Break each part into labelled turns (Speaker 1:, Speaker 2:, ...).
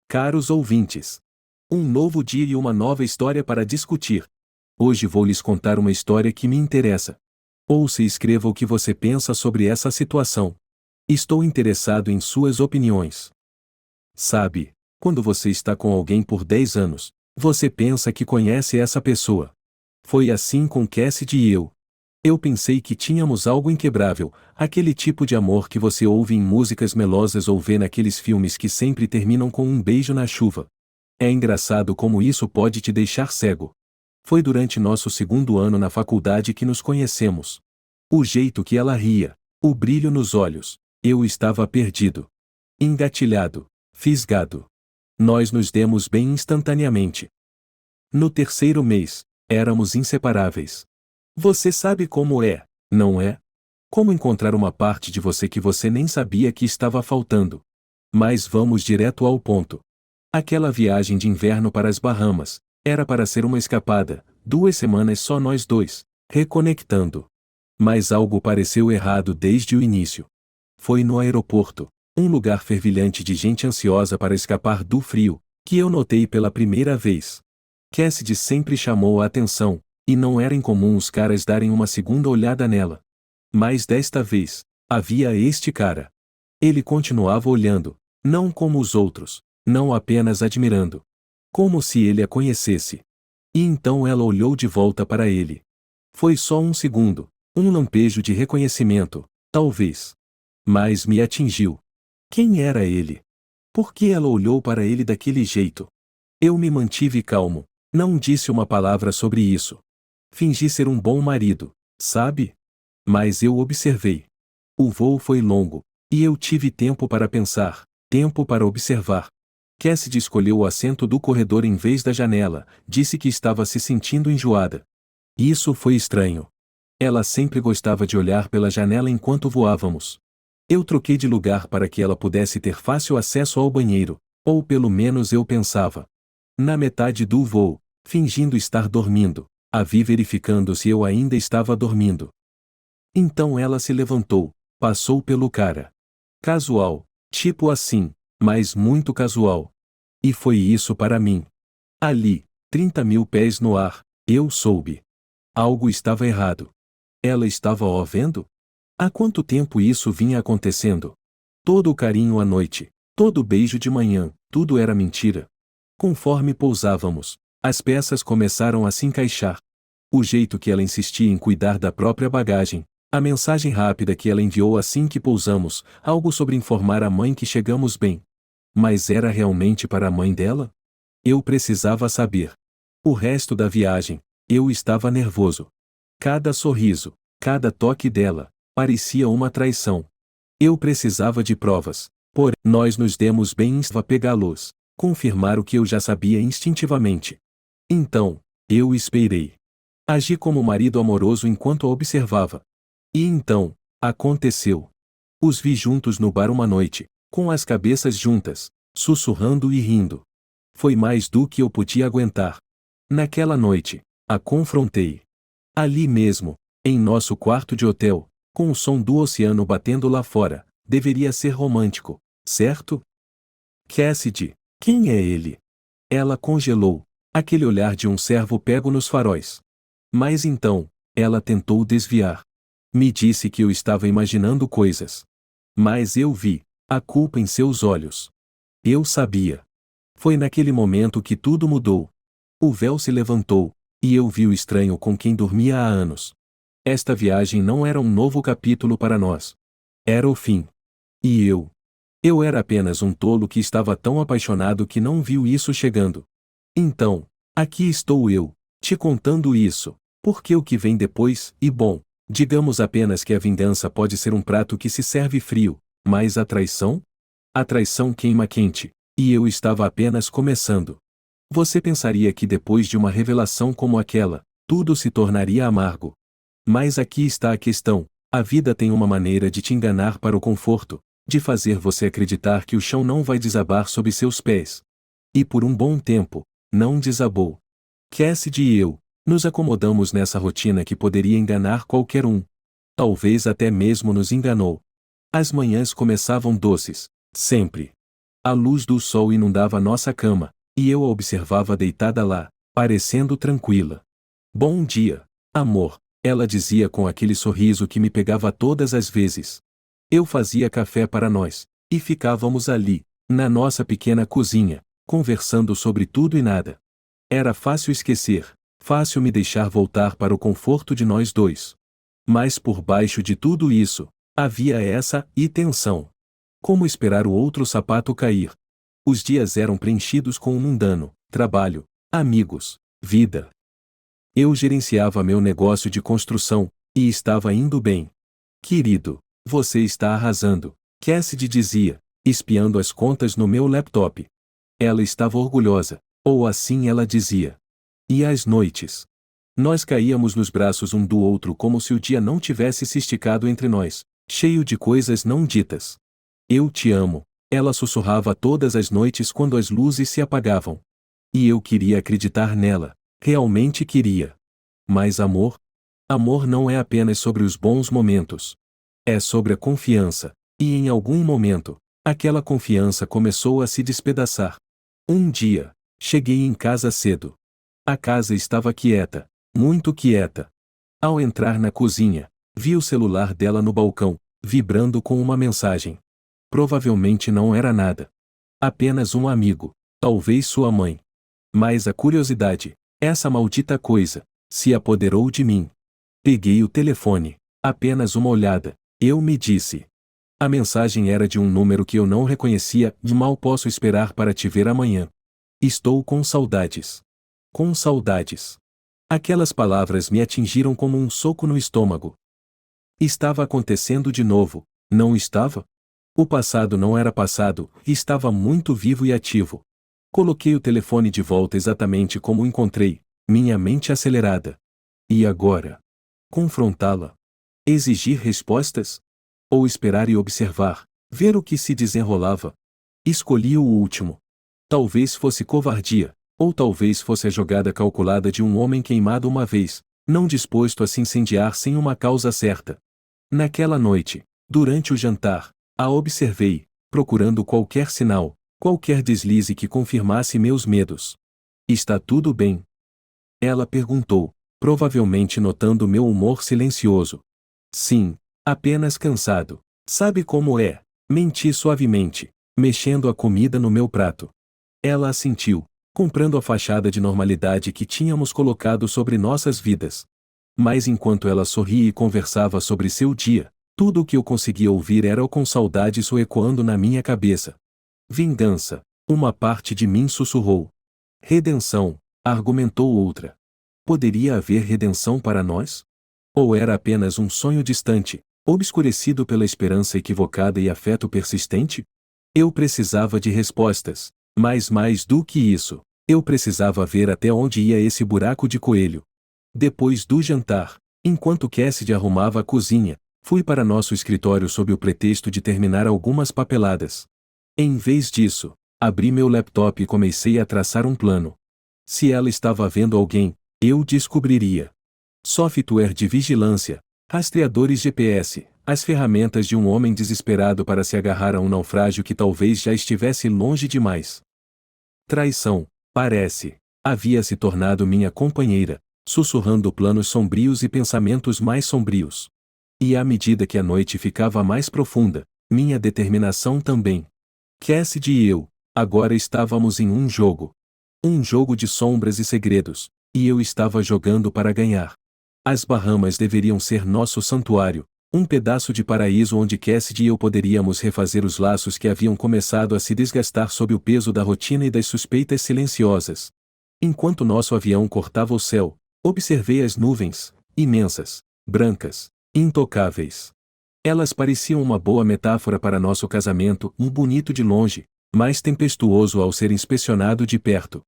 Speaker 1: Caros ouvintes, um novo dia e uma nova história para discutir. Hoje vou lhes contar uma história que me interessa. Ouça e escreva o que você pensa sobre essa situação. Estou interessado em suas opiniões. Sabe, quando você está com alguém por 10 anos, você pensa que conhece essa pessoa. Foi assim com Cassidy e eu. Eu pensei que tínhamos algo inquebrável, aquele tipo de amor que você ouve em músicas melosas ou vê naqueles filmes que sempre terminam com um beijo na chuva. É engraçado como isso pode te deixar cego. Foi durante nosso segundo ano na faculdade que nos conhecemos. O jeito que ela ria, o brilho nos olhos, eu estava perdido. Engatilhado, fisgado. Nós nos demos bem instantaneamente. No terceiro mês, éramos inseparáveis. Você sabe como é, não é? Como encontrar uma parte de você que você nem sabia que estava faltando. Mas vamos direto ao ponto. Aquela viagem de inverno para as Bahamas era para ser uma escapada, 2 semanas só nós dois, reconectando. Mas algo pareceu errado desde o início. Foi no aeroporto, um lugar fervilhante de gente ansiosa para escapar do frio, que eu notei pela primeira vez. Cassidy sempre chamou a atenção, e não era incomum os caras darem uma segunda olhada nela. Mas desta vez, havia este cara. Ele continuava olhando, não como os outros, não apenas admirando. Como se ele a conhecesse. E então ela olhou de volta para ele. Foi só um segundo, um lampejo de reconhecimento, talvez. Mas me atingiu. Quem era ele? Por que ela olhou para ele daquele jeito? Eu me mantive calmo, não disse uma palavra sobre isso. Fingi ser um bom marido, sabe? Mas eu observei. O voo foi longo, e eu tive tempo para pensar, tempo para observar. Cassidy escolheu o assento do corredor em vez da janela, disse que estava se sentindo enjoada. Isso foi estranho. Ela sempre gostava de olhar pela janela enquanto voávamos. Eu troquei de lugar para que ela pudesse ter fácil acesso ao banheiro, ou pelo menos eu pensava. Na metade do voo, fingindo estar dormindo, a vi verificando se eu ainda estava dormindo. Então ela se levantou, passou pelo cara. Casual, tipo assim, mas muito casual. E foi isso para mim. Ali, 30.000 pés no ar, eu soube. Algo estava errado. Ela estava vendo? Há quanto tempo isso vinha acontecendo? Todo o carinho à noite, todo o beijo de manhã, tudo era mentira. Conforme pousávamos, as peças começaram a se encaixar. O jeito que ela insistia em cuidar da própria bagagem, a mensagem rápida que ela enviou assim que pousamos, algo sobre informar a mãe que chegamos bem. Mas era realmente para a mãe dela? Eu precisava saber. O resto da viagem, eu estava nervoso. Cada sorriso, cada toque dela, parecia uma traição. Eu precisava de provas, porém, nós nos demos bem a pegá-los, confirmar o que eu já sabia instintivamente. Então, eu esperei. Agi como marido amoroso enquanto a observava. E então, aconteceu. Os vi juntos no bar uma noite, com as cabeças juntas, sussurrando e rindo. Foi mais do que eu podia aguentar. Naquela noite, a confrontei. Ali mesmo, em nosso quarto de hotel, com o som do oceano batendo lá fora, deveria ser romântico, certo? Cassidy, quem é ele? Ela congelou, aquele olhar de um servo pego nos faróis. Mas então, ela tentou desviar. Me disse que eu estava imaginando coisas. Mas eu vi a culpa em seus olhos. Eu sabia. Foi naquele momento que tudo mudou. O véu se levantou, e eu vi o estranho com quem dormia há anos. Esta viagem não era um novo capítulo para nós. Era o fim. E eu? Eu era apenas um tolo que estava tão apaixonado que não viu isso chegando. Então, aqui estou eu, te contando isso, porque o que vem depois, e bom, digamos apenas que a vingança pode ser um prato que se serve frio, mas a traição? A traição queima quente, e eu estava apenas começando. Você pensaria que depois de uma revelação como aquela, tudo se tornaria amargo. Mas aqui está a questão: a vida tem uma maneira de te enganar para o conforto, de fazer você acreditar que o chão não vai desabar sob seus pés. E por um bom tempo, não desabou. Cassidy e eu nos acomodamos nessa rotina que poderia enganar qualquer um. Talvez até mesmo nos enganou. As manhãs começavam doces, sempre. A luz do sol inundava nossa cama, e eu a observava deitada lá, parecendo tranquila. Bom dia, amor, ela dizia com aquele sorriso que me pegava todas as vezes. Eu fazia café para nós, e ficávamos ali, na nossa pequena cozinha, conversando sobre tudo e nada. Era fácil esquecer, fácil me deixar voltar para o conforto de nós dois. Mas por baixo de tudo isso, havia essa tensão. Como esperar o outro sapato cair? Os dias eram preenchidos com o mundano, trabalho, amigos, vida. Eu gerenciava meu negócio de construção, e estava indo bem. Querido, você está arrasando, Cassidy dizia, espiando as contas no meu laptop. Ela estava orgulhosa, ou assim ela dizia. E às noites? Nós caíamos nos braços um do outro como se o dia não tivesse se esticado entre nós, cheio de coisas não ditas. Eu te amo, ela sussurrava todas as noites quando as luzes se apagavam. E eu queria acreditar nela, realmente queria. Mas amor? Amor não é apenas sobre os bons momentos. É sobre a confiança, e em algum momento, aquela confiança começou a se despedaçar. Um dia, cheguei em casa cedo. A casa estava quieta, muito quieta. Ao entrar na cozinha, vi o celular dela no balcão, vibrando com uma mensagem. Provavelmente não era nada. Apenas um amigo, talvez sua mãe. Mas a curiosidade, essa maldita coisa, se apoderou de mim. Peguei o telefone, apenas uma olhada, eu me disse. A mensagem era de um número que eu não reconhecia e mal posso esperar para te ver amanhã. Estou com saudades. Com saudades. Aquelas palavras me atingiram como um soco no estômago. Estava acontecendo de novo, não estava? O passado não era passado, estava muito vivo e ativo. Coloquei o telefone de volta exatamente como o encontrei, minha mente acelerada. E agora? Confrontá-la? Exigir respostas? Ou esperar e observar, ver o que se desenrolava? Escolhi o último. Talvez fosse covardia, ou talvez fosse a jogada calculada de um homem queimado uma vez, não disposto a se incendiar sem uma causa certa. Naquela noite, durante o jantar, a observei, procurando qualquer sinal, qualquer deslize que confirmasse meus medos. Está tudo bem? Ela perguntou, provavelmente notando meu humor silencioso. Sim, apenas cansado. Sabe como é? Menti suavemente, mexendo a comida no meu prato. Ela assentiu, comprando a fachada de normalidade que tínhamos colocado sobre nossas vidas. Mas enquanto ela sorria e conversava sobre seu dia, tudo o que eu conseguia ouvir era o com saudades ecoando na minha cabeça. Vingança, uma parte de mim sussurrou. Redenção, argumentou outra. Poderia haver redenção para nós? Ou era apenas um sonho distante, obscurecido pela esperança equivocada e afeto persistente? Eu precisava de respostas, mas mais do que isso, eu precisava ver até onde ia esse buraco de coelho. Depois do jantar, enquanto Cassidy arrumava a cozinha, fui para nosso escritório sob o pretexto de terminar algumas papeladas. Em vez disso, abri meu laptop e comecei a traçar um plano. Se ela estava vendo alguém, eu descobriria. Software de vigilância, rastreadores GPS, as ferramentas de um homem desesperado para se agarrar a um naufrágio que talvez já estivesse longe demais. Traição, parece, havia se tornado minha companheira, sussurrando planos sombrios e pensamentos mais sombrios. E à medida que a noite ficava mais profunda, minha determinação também. Cassidy e eu, agora estávamos em um jogo. Um jogo de sombras e segredos, e eu estava jogando para ganhar. As Bahamas deveriam ser nosso santuário, um pedaço de paraíso onde Cassidy e eu poderíamos refazer os laços que haviam começado a se desgastar sob o peso da rotina e das suspeitas silenciosas. Enquanto nosso avião cortava o céu, observei as nuvens, imensas, brancas, intocáveis. Elas pareciam uma boa metáfora para nosso casamento, um bonito de longe, mas tempestuoso ao ser inspecionado de perto.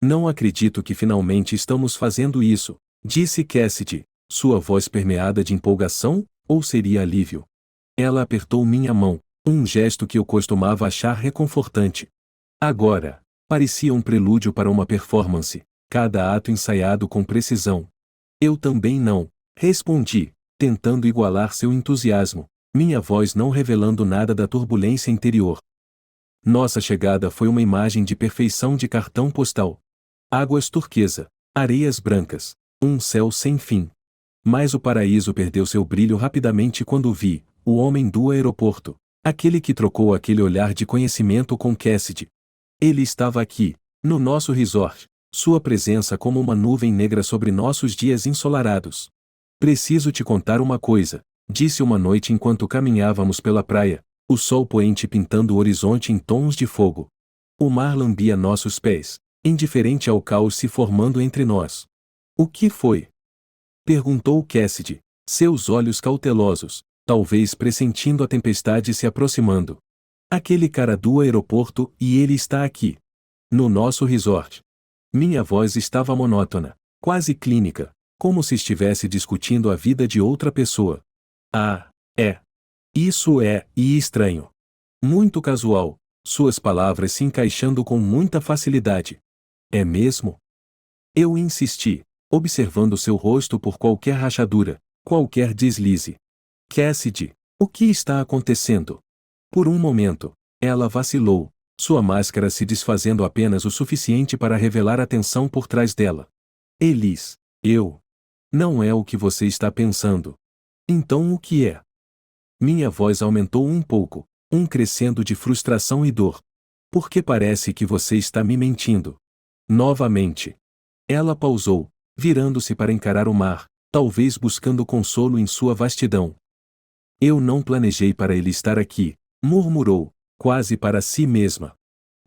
Speaker 1: Não acredito que finalmente estamos fazendo isso, disse Cassidy, sua voz permeada de empolgação, ou seria alívio. Ela apertou minha mão, um gesto que eu costumava achar reconfortante. Agora, parecia um prelúdio para uma performance, cada ato ensaiado com precisão. Eu também não, respondi, tentando igualar seu entusiasmo, minha voz não revelando nada da turbulência interior. Nossa chegada foi uma imagem de perfeição de cartão postal. Águas turquesa, areias brancas, um céu sem fim. Mas o paraíso perdeu seu brilho rapidamente quando vi o homem do aeroporto, aquele que trocou aquele olhar de conhecimento com Cassidy. Ele estava aqui, no nosso resort, sua presença como uma nuvem negra sobre nossos dias ensolarados. Preciso te contar uma coisa, disse uma noite enquanto caminhávamos pela praia, o sol poente pintando o horizonte em tons de fogo. O mar lambia nossos pés, indiferente ao caos se formando entre nós. O que foi? Perguntou Cassidy, seus olhos cautelosos, talvez pressentindo a tempestade se aproximando. Aquele cara do aeroporto e ele está aqui. No nosso resort. Minha voz estava monótona, quase clínica, como se estivesse discutindo a vida de outra pessoa. Ah, é. Isso é, e estranho. Muito casual, suas palavras se encaixando com muita facilidade. É mesmo? Eu insisti, observando seu rosto por qualquer rachadura, qualquer deslize. Cassidy, o que está acontecendo? Por um momento, ela vacilou, sua máscara se desfazendo apenas o suficiente para revelar a tensão por trás dela. Elis, eu. Não é o que você está pensando. Então o que é? Minha voz aumentou um pouco, um crescendo de frustração e dor. Porque parece que você está me mentindo. Novamente. Ela pausou, virando-se para encarar o mar, talvez buscando consolo em sua vastidão. Eu não planejei para ele estar aqui, murmurou, quase para si mesma.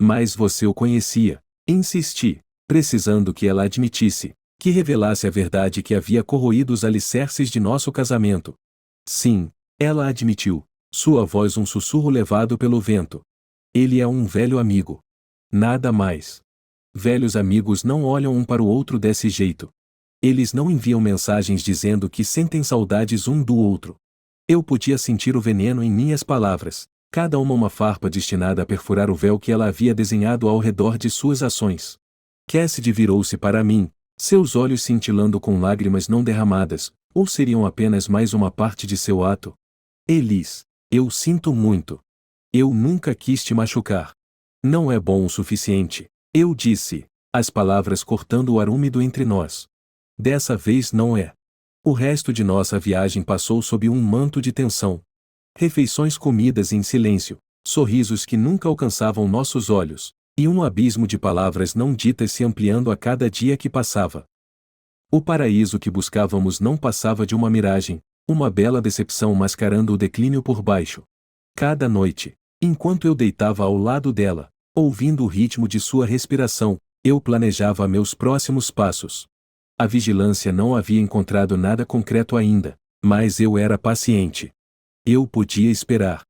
Speaker 1: Mas você o conhecia, insisti, precisando que ela admitisse, que revelasse a verdade que havia corroído os alicerces de nosso casamento. Sim, ela admitiu, sua voz um sussurro levado pelo vento. Ele é um velho amigo. Nada mais. Velhos amigos não olham um para o outro desse jeito. Eles não enviam mensagens dizendo que sentem saudades um do outro. Eu podia sentir o veneno em minhas palavras, cada uma farpa destinada a perfurar o véu que ela havia desenhado ao redor de suas ações. Cassidy virou-se para mim, seus olhos cintilando com lágrimas não derramadas, ou seriam apenas mais uma parte de seu ato? Elis, eu sinto muito. Eu nunca quis te machucar. Não é bom o suficiente, eu disse, as palavras cortando o ar úmido entre nós. Dessa vez não é. O resto de nossa viagem passou sob um manto de tensão. Refeições comidas em silêncio, sorrisos que nunca alcançavam nossos olhos, e um abismo de palavras não ditas se ampliando a cada dia que passava. O paraíso que buscávamos não passava de uma miragem, uma bela decepção mascarando o declínio por baixo. Cada noite, enquanto eu deitava ao lado dela, ouvindo o ritmo de sua respiração, eu planejava meus próximos passos. A vigilância não havia encontrado nada concreto ainda, mas eu era paciente. Eu podia esperar.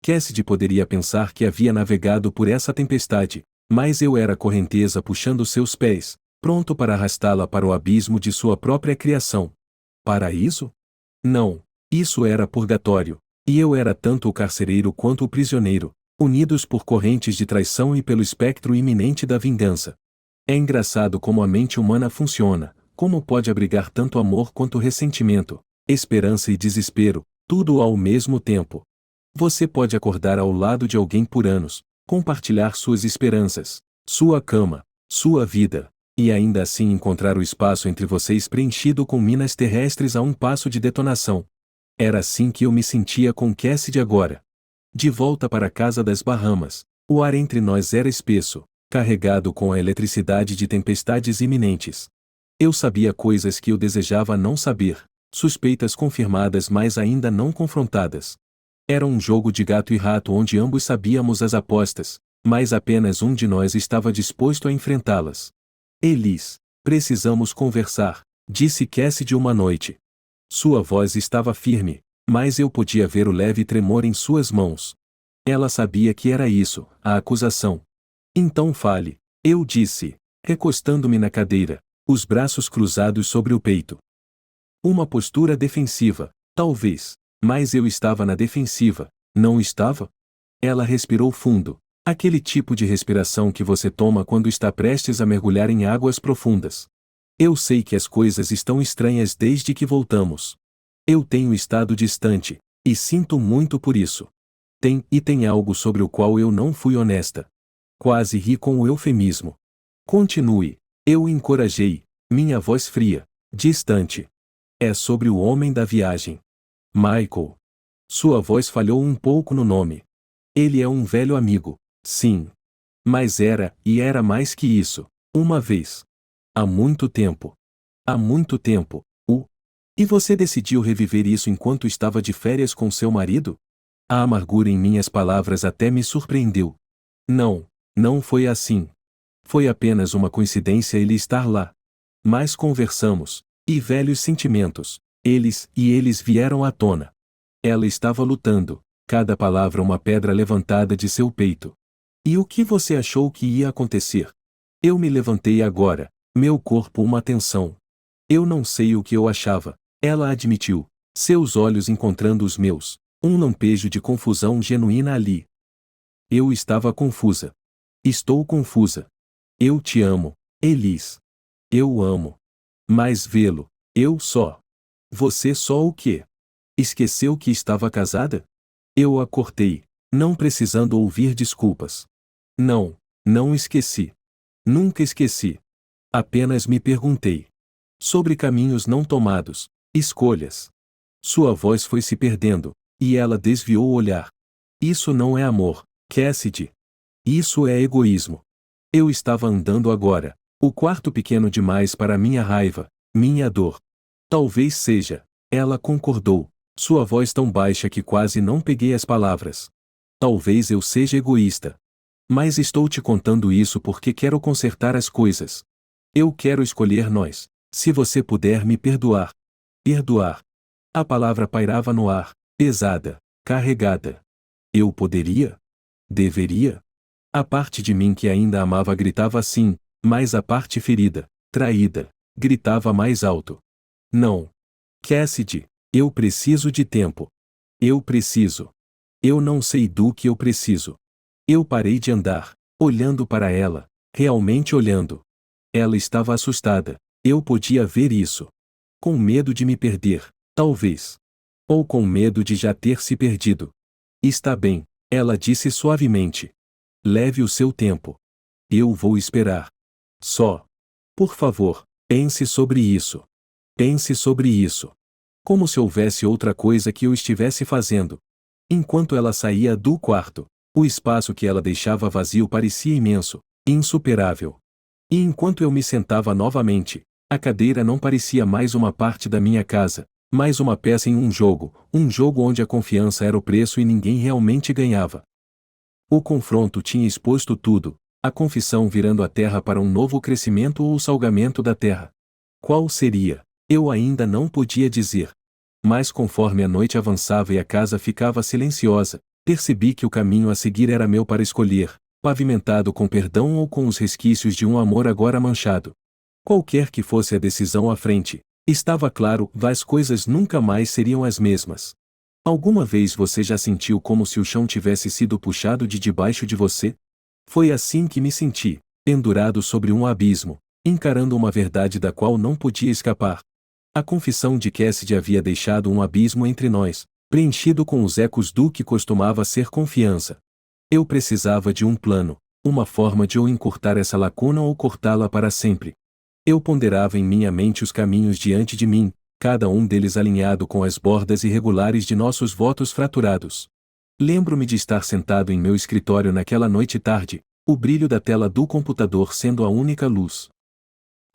Speaker 1: Cassidy poderia pensar que havia navegado por essa tempestade, mas eu era a correnteza puxando seus pés, pronto para arrastá-la para o abismo de sua própria criação. Paraíso? Não, isso era purgatório, e eu era tanto o carcereiro quanto o prisioneiro, unidos por correntes de traição e pelo espectro iminente da vingança. É engraçado como a mente humana funciona, como pode abrigar tanto amor quanto ressentimento, esperança e desespero, tudo ao mesmo tempo. Você pode acordar ao lado de alguém por anos, compartilhar suas esperanças, sua cama, sua vida, e ainda assim encontrar o espaço entre vocês preenchido com minas terrestres a um passo de detonação. Era assim que eu me sentia com Cassidy agora. De volta para a casa das Bahamas, o ar entre nós era espesso, carregado com a eletricidade de tempestades iminentes. Eu sabia coisas que eu desejava não saber, suspeitas confirmadas mas ainda não confrontadas. Era um jogo de gato e rato onde ambos sabíamos as apostas, mas apenas um de nós estava disposto a enfrentá-las. Elis, precisamos conversar, disse Cassidy uma noite. Sua voz estava firme, mas eu podia ver o leve tremor em suas mãos. Ela sabia que era isso, a acusação. Então fale, eu disse, recostando-me na cadeira, os braços cruzados sobre o peito. Uma postura defensiva, talvez, mas eu estava na defensiva, não estava? Ela respirou fundo, aquele tipo de respiração que você toma quando está prestes a mergulhar em águas profundas. Eu sei que as coisas estão estranhas desde que voltamos. Eu tenho estado distante, e sinto muito por isso. Tem algo sobre o qual eu não fui honesta. Quase ri com o eufemismo. Continue. Eu o encorajei, minha voz fria, distante. É sobre o homem da viagem. Michael. Sua voz falhou um pouco no nome. Ele é um velho amigo, sim. Mas era mais que isso, uma vez. Há muito tempo. Há muito tempo. E você decidiu reviver isso enquanto estava de férias com seu marido? A amargura em minhas palavras até me surpreendeu. Não foi assim. Foi apenas uma coincidência ele estar lá. Mas conversamos, e velhos sentimentos, eles vieram à tona. Ela estava lutando, cada palavra uma pedra levantada de seu peito. E o que você achou que ia acontecer? Eu me levantei agora, meu corpo uma tensão. Eu não sei o que eu achava, ela admitiu, seus olhos encontrando os meus, um lampejo de confusão genuína ali. Eu estava confusa. Estou confusa. Eu te amo, Elis. Eu o amo. Mas vê-lo, eu só. Você só o quê? Esqueceu que estava casada? Eu a cortei, não precisando ouvir desculpas. Não esqueci. Nunca esqueci. Apenas me perguntei. Sobre caminhos não tomados, escolhas. Sua voz foi se perdendo, e ela desviou o olhar. Isso não é amor, Cassidy. Isso é egoísmo. Eu estava andando agora, o quarto pequeno demais para minha raiva, minha dor. Talvez seja, ela concordou, sua voz tão baixa que quase não peguei as palavras. Talvez eu seja egoísta. Mas estou te contando isso porque quero consertar as coisas. Eu quero escolher nós, se você puder me perdoar. Perdoar. A palavra pairava no ar, pesada, carregada. Eu poderia? Deveria? A parte de mim que ainda amava gritava sim, mas a parte ferida, traída, gritava mais alto. Não. Cassidy, eu preciso de tempo. Eu preciso. Eu não sei do que eu preciso. Eu parei de andar, olhando para ela, realmente olhando. Ela estava assustada, eu podia ver isso. Com medo de me perder, talvez. Ou com medo de já ter se perdido. Está bem, ela disse suavemente. Leve o seu tempo. Eu vou esperar. Só. Por favor, pense sobre isso. Pense sobre isso. Como se houvesse outra coisa que eu estivesse fazendo. Enquanto ela saía do quarto, o espaço que ela deixava vazio parecia imenso, insuperável. E enquanto eu me sentava novamente, a cadeira não parecia mais uma parte da minha casa, mais uma peça em um jogo onde a confiança era o preço e ninguém realmente ganhava. O confronto tinha exposto tudo, a confissão virando a terra para um novo crescimento ou o salgamento da terra. Qual seria? Eu ainda não podia dizer. Mas conforme a noite avançava e a casa ficava silenciosa, percebi que o caminho a seguir era meu para escolher, pavimentado com perdão ou com os resquícios de um amor agora manchado. Qualquer que fosse a decisão à frente, estava claro, as coisas nunca mais seriam as mesmas. Alguma vez você já sentiu como se o chão tivesse sido puxado de debaixo de você? Foi assim que me senti, pendurado sobre um abismo, encarando uma verdade da qual não podia escapar. A confissão de Cassidy havia deixado um abismo entre nós, preenchido com os ecos do que costumava ser confiança. Eu precisava de um plano, uma forma de ou encurtar essa lacuna ou cortá-la para sempre. Eu ponderava em minha mente os caminhos diante de mim, cada um deles alinhado com as bordas irregulares de nossos votos fraturados. Lembro-me de estar sentado em meu escritório naquela noite tarde, o brilho da tela do computador sendo a única luz.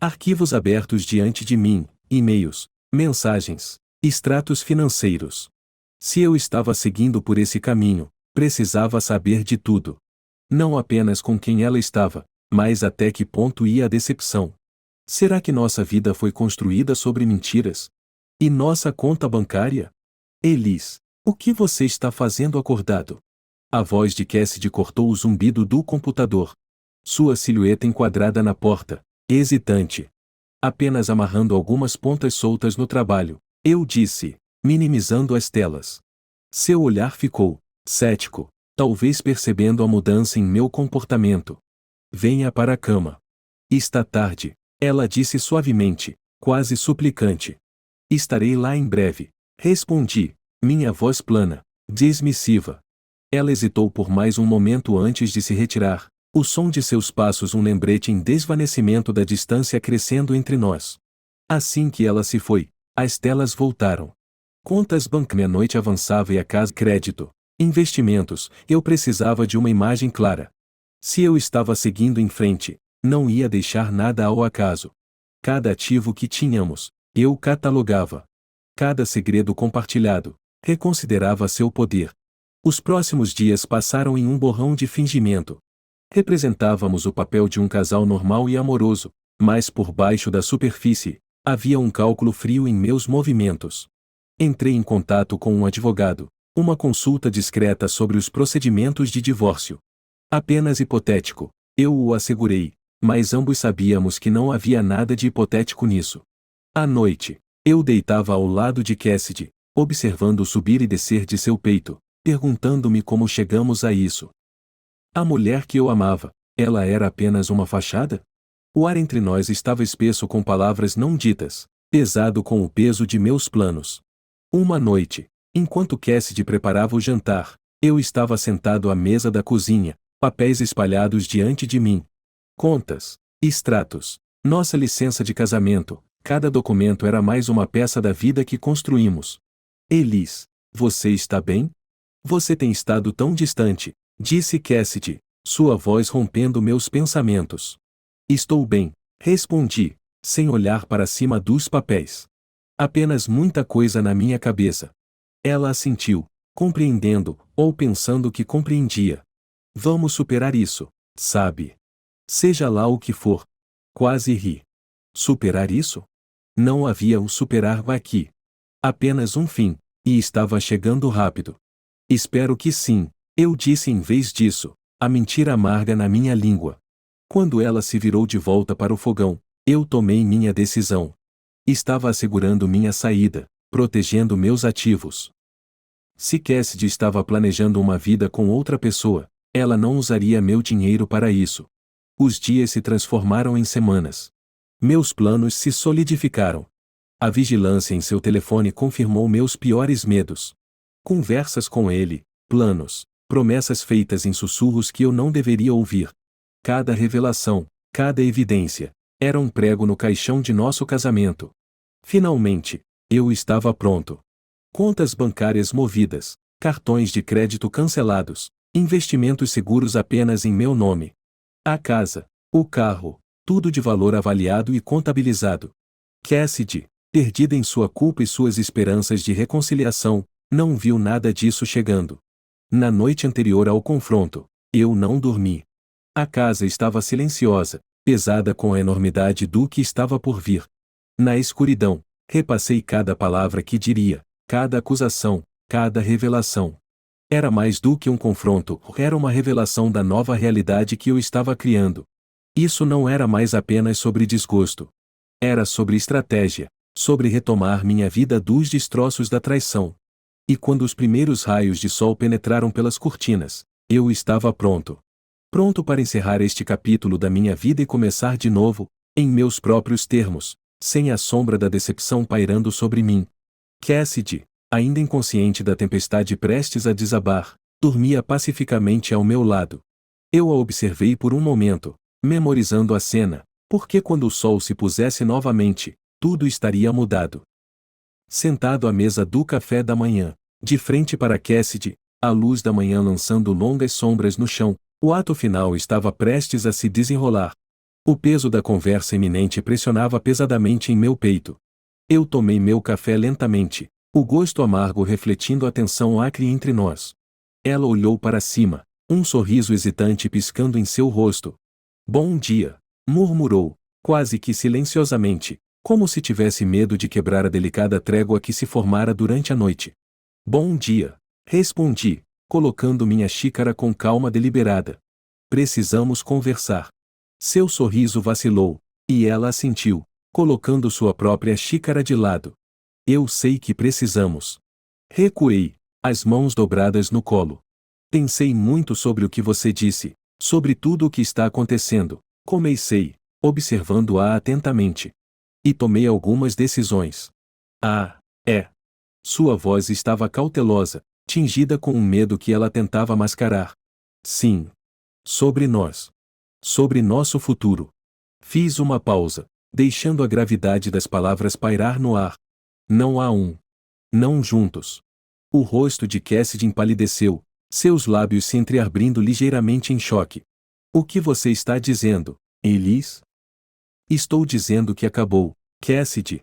Speaker 1: Arquivos abertos diante de mim, e-mails, mensagens, extratos financeiros. Se eu estava seguindo por esse caminho, precisava saber de tudo. Não apenas com quem ela estava, mas até que ponto ia a decepção. Será que nossa vida foi construída sobre mentiras? E nossa conta bancária? Elis, o que você está fazendo acordado? A voz de Cassidy cortou o zumbido do computador. Sua silhueta enquadrada na porta, hesitante. Apenas amarrando algumas pontas soltas no trabalho, eu disse, minimizando as telas. Seu olhar ficou cético, talvez percebendo a mudança em meu comportamento. Venha para a cama. Está tarde, ela disse suavemente, quase suplicante. Estarei lá em breve, respondi, minha voz plana, dismissiva. Ela hesitou por mais um momento antes de se retirar, o som de seus passos um lembrete em desvanecimento da distância crescendo entre nós. Assim que ela se foi, as telas voltaram. Contas bancárias, meia-noite avançava e a casa crédito, investimentos, eu precisava de uma imagem clara. Se eu estava seguindo em frente, não ia deixar nada ao acaso. Cada ativo que tínhamos, eu catalogava. Cada segredo compartilhado, reconsiderava seu poder. Os próximos dias passaram em um borrão de fingimento. Representávamos o papel de um casal normal e amoroso, mas por baixo da superfície, havia um cálculo frio em meus movimentos. Entrei em contato com um advogado, uma consulta discreta sobre os procedimentos de divórcio. Apenas hipotético, eu o assegurei, mas ambos sabíamos que não havia nada de hipotético nisso. À noite, eu deitava ao lado de Cassidy, observando o subir e descer de seu peito, perguntando-me como chegamos a isso. A mulher que eu amava, ela era apenas uma fachada? O ar entre nós estava espesso com palavras não ditas, pesado com o peso de meus planos. Uma noite, enquanto Cassidy preparava o jantar, eu estava sentado à mesa da cozinha, papéis espalhados diante de mim. Contas, extratos, nossa licença de casamento, cada documento era mais uma peça da vida que construímos. Elis, você está bem? Você tem estado tão distante, disse Cassidy, sua voz rompendo meus pensamentos. Estou bem, respondi, sem olhar para cima dos papéis. Apenas muita coisa na minha cabeça. Ela assentiu, compreendendo, ou pensando que compreendia. Vamos superar isso, sabe? Seja lá o que for. Quase ri. Superar isso? Não havia o superar aqui. Apenas um fim, e estava chegando rápido. Espero que sim, eu disse em vez disso, a mentira amarga na minha língua. Quando ela se virou de volta para o fogão, eu tomei minha decisão. Estava assegurando minha saída, protegendo meus ativos. Se Cassidy estava planejando uma vida com outra pessoa, ela não usaria meu dinheiro para isso. Os dias se transformaram em semanas. Meus planos se solidificaram. A vigilância em seu telefone confirmou meus piores medos. Conversas com ele, planos, promessas feitas em sussurros que eu não deveria ouvir. Cada revelação, cada evidência, era um prego no caixão de nosso casamento. Finalmente, eu estava pronto. Contas bancárias movidas, cartões de crédito cancelados, investimentos seguros apenas em meu nome. A casa, o carro, tudo de valor avaliado e contabilizado. Cassidy, perdida em sua culpa e suas esperanças de reconciliação, não viu nada disso chegando. Na noite anterior ao confronto, eu não dormi. A casa estava silenciosa, pesada com a enormidade do que estava por vir. Na escuridão, repassei cada palavra que diria, cada acusação, cada revelação. Era mais do que um confronto, era uma revelação da nova realidade que eu estava criando. Isso não era mais apenas sobre desgosto. Era sobre estratégia, sobre retomar minha vida dos destroços da traição. E quando os primeiros raios de sol penetraram pelas cortinas, eu estava pronto. Pronto para encerrar este capítulo da minha vida e começar de novo, em meus próprios termos, sem a sombra da decepção pairando sobre mim. Cassidy, ainda inconsciente da tempestade prestes a desabar, dormia pacificamente ao meu lado. Eu a observei por um momento, memorizando a cena, porque quando o sol se pusesse novamente, tudo estaria mudado. Sentado à mesa do café da manhã, de frente para Cassidy, a luz da manhã lançando longas sombras no chão, o ato final estava prestes a se desenrolar. O peso da conversa iminente pressionava pesadamente em meu peito. Eu tomei meu café lentamente, o gosto amargo refletindo a tensão acre entre nós. Ela olhou para cima, um sorriso hesitante piscando em seu rosto. Bom dia, murmurou, quase que silenciosamente, como se tivesse medo de quebrar a delicada trégua que se formara durante a noite. Bom dia, respondi, colocando minha xícara com calma deliberada. Precisamos conversar. Seu sorriso vacilou, e ela assentiu, colocando sua própria xícara de lado. Eu sei que precisamos. Recuei, as mãos dobradas no colo. Pensei muito sobre o que você disse, sobre tudo o que está acontecendo, comecei, observando-a atentamente. E tomei algumas decisões. Ah, é. Sua voz estava cautelosa, tingida com um medo que ela tentava mascarar. Sim. Sobre nós. Sobre nosso futuro. Fiz uma pausa, deixando a gravidade das palavras pairar no ar. Não há um. Não juntos. O rosto de Cassidy empalideceu, seus lábios se entreabrindo ligeiramente em choque. O que você está dizendo, Elis? Estou dizendo que acabou, Cassidy.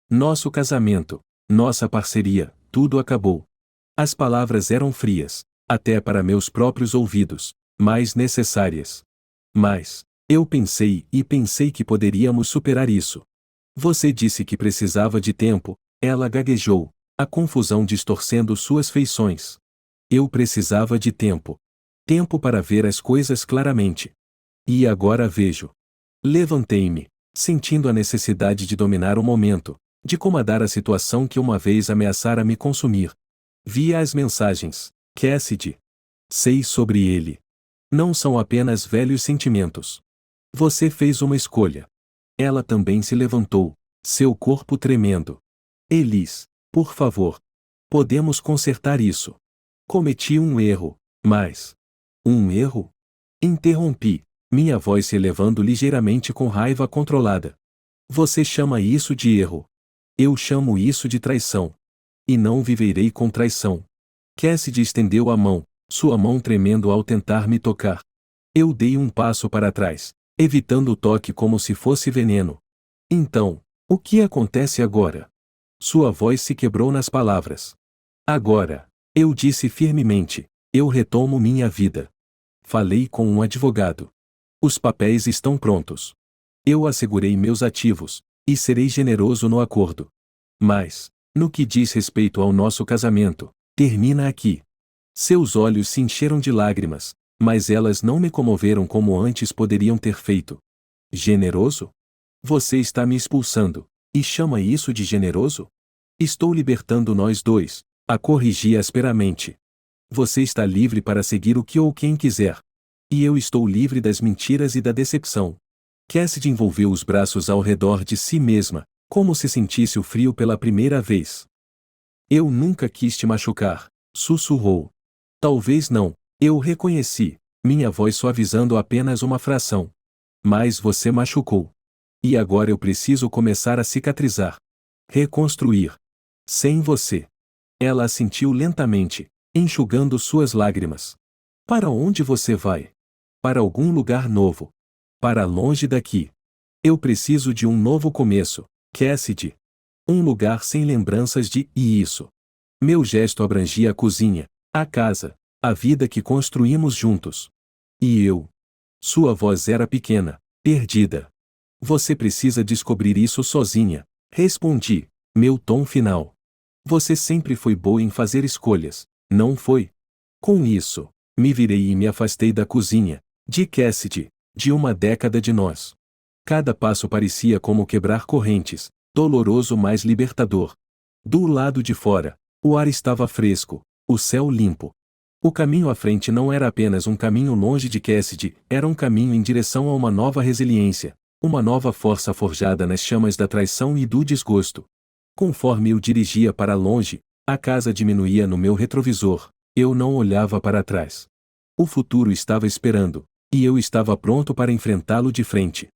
Speaker 1: Nosso casamento, nossa parceria, tudo acabou. As palavras eram frias, até para meus próprios ouvidos, mas necessárias. Mas, eu pensei e pensei que poderíamos superar isso. Você disse que precisava de tempo, ela gaguejou, a confusão distorcendo suas feições. Eu precisava de tempo. Tempo para ver as coisas claramente. E agora vejo. Levantei-me, sentindo a necessidade de dominar o momento, de comandar a situação que uma vez ameaçara me consumir. Vi as mensagens, Cassidy. Sei sobre ele. Não são apenas velhos sentimentos. Você fez uma escolha. Ela também se levantou, seu corpo tremendo. Elis, por favor. Podemos consertar isso. Cometi um erro, mas... Um erro? Interrompi, minha voz se elevando ligeiramente com raiva controlada. Você chama isso de erro. Eu chamo isso de traição. E não viverei com traição. Cassidy estendeu a mão, sua mão tremendo ao tentar me tocar. Eu dei um passo para trás, evitando o toque como se fosse veneno. Então, o que acontece agora? Sua voz se quebrou nas palavras. Agora, eu disse firmemente, eu retomo minha vida. Falei com um advogado. Os papéis estão prontos. Eu assegurei meus ativos, e serei generoso no acordo. Mas, no que diz respeito ao nosso casamento, termina aqui. Seus olhos se encheram de lágrimas, mas elas não me comoveram como antes poderiam ter feito. Generoso? Você está me expulsando, e chama isso de generoso? Estou libertando nós dois, a corrigi asperamente. Você está livre para seguir o que ou quem quiser. E eu estou livre das mentiras e da decepção. Cassidy envolveu os braços ao redor de si mesma, como se sentisse o frio pela primeira vez. Eu nunca quis te machucar, sussurrou. Talvez não, eu reconheci, minha voz suavizando apenas uma fração. Mas você machucou. E agora eu preciso começar a cicatrizar. Reconstruir. Sem você. Ela assentiu lentamente, enxugando suas lágrimas. Para onde você vai? Para algum lugar novo. Para longe daqui. Eu preciso de um novo começo, Cassidy. Um lugar sem lembranças de e isso. Meu gesto abrangia a cozinha, a casa, a vida que construímos juntos. E eu? Sua voz era pequena, perdida. Você precisa descobrir isso sozinha, respondi, meu tom final. Você sempre foi boa em fazer escolhas, não foi? Com isso, me virei e me afastei da cozinha, de Cassidy, de uma década de nós. Cada passo parecia como quebrar correntes, doloroso mas libertador. Do lado de fora, o ar estava fresco, o céu limpo. O caminho à frente não era apenas um caminho longe de Cassidy, era um caminho em direção a uma nova resiliência, uma nova força forjada nas chamas da traição e do desgosto. Conforme eu dirigia para longe, a casa diminuía no meu retrovisor, eu não olhava para trás. O futuro estava esperando, e eu estava pronto para enfrentá-lo de frente.